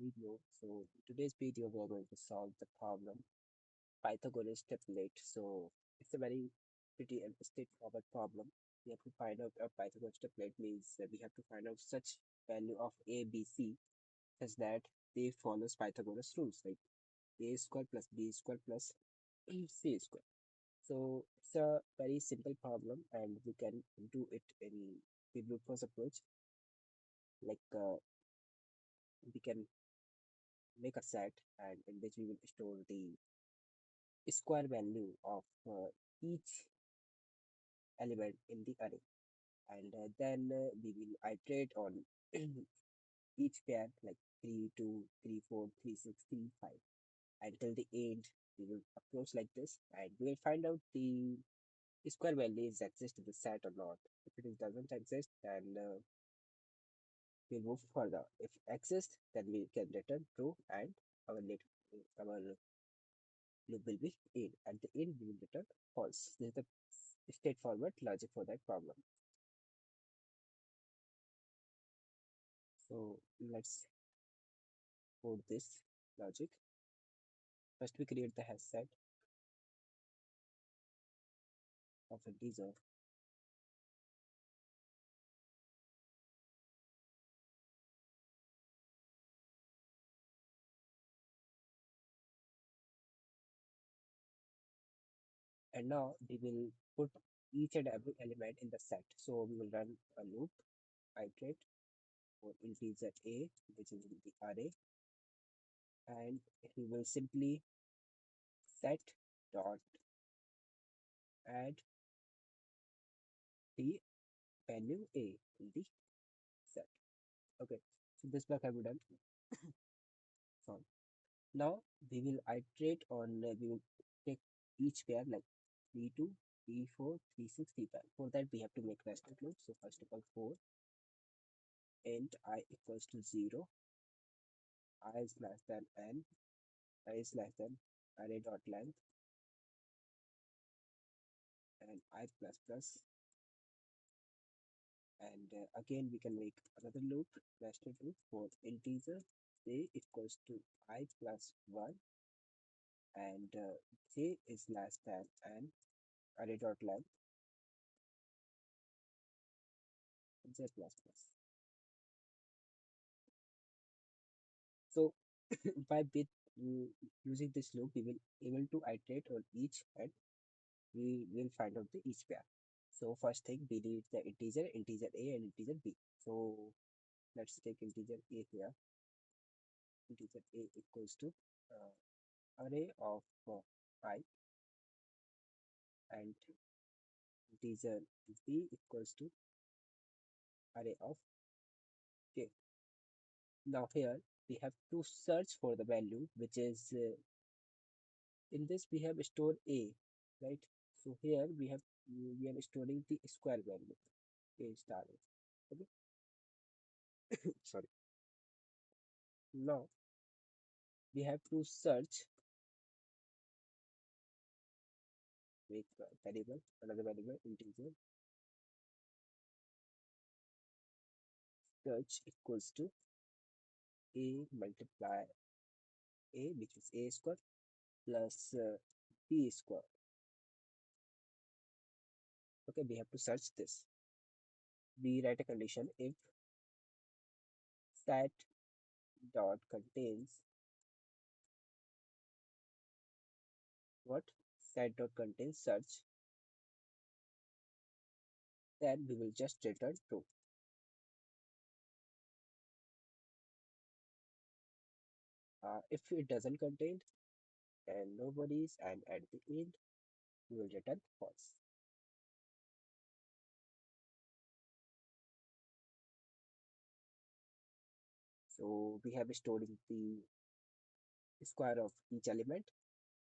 video. So in today's video we are going to solve the problem Pythagorean triplet. So it's a very pretty and straightforward problem. We have to find out a Pythagorean triplet means that we have to find out such value of a, b, c such that they follows Pythagoras rules like a square plus b square plus c square. So it's a very simple problem and we can do it in the brute force approach. We can make a set and in which we will store the square value of each element in the array and then we will iterate on each pair like 3 2 3 4 3 6 3 5 until the end. We will approach like this and we will find out the square values exist in the set or not. If it doesn't exist, then we'll move further. If exists, then we can return true and our loop will be in. At the end, we will return false. This is the straightforward logic for that problem. So let's code this logic. First, we create the hash set of integer. And now we will put each and every element in the set. So we will run a loop, iterate for integer a, which is in the array, and we will simply set dot add the value a in the set. Okay, so this block have we done. So now we will iterate on we will take each pair like 3 2 3 4 3 6 3 5. For that we have to make nested loop. So first of all 4 int I equals to 0, I is less than n, I is less than array dot length and I plus plus, and again we can make another loop, nested loop for integer j equals to I plus 1 and j is less than n, array dot length j plus plus. So by using this loop, we will able to iterate on each and we will find out the each pair. So first thing we need the integer a and integer b. So let's take integer a here. Integer a equals to array of I and integer b equals to array of j. Now here we have to search for the value which is in this we have stored a, right? So here we are storing the square value a star a. Okay, sorry. Now we have to search, make variable, another variable integer search equals to a multiply a, which is a square plus b square. Okay, we have to search this. We write a condition if set dot contains what, set dot contains search, then we will just return true. If it doesn't contain, then no worries, and at the end we will return false. So we have stored the square of each element,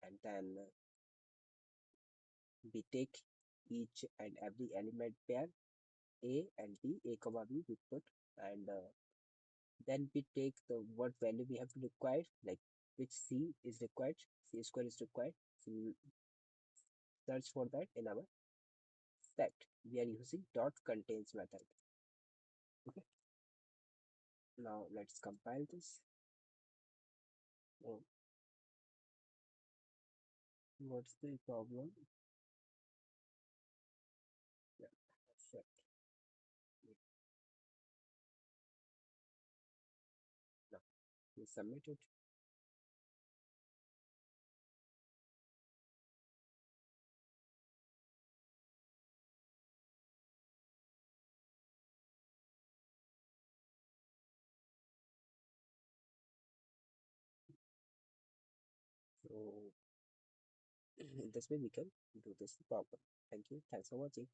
and then we take each and every element pair a and b, a comma b we put, and then we take the what value we have to require, like which c is required, c square is required. So we will search for that in our set. We are using dot contains method. Okay, now let's compile this. So what's the problem? Yeah, HashSet. Now we submit it. So this way we can do this problem. Thank you. Thanks for watching.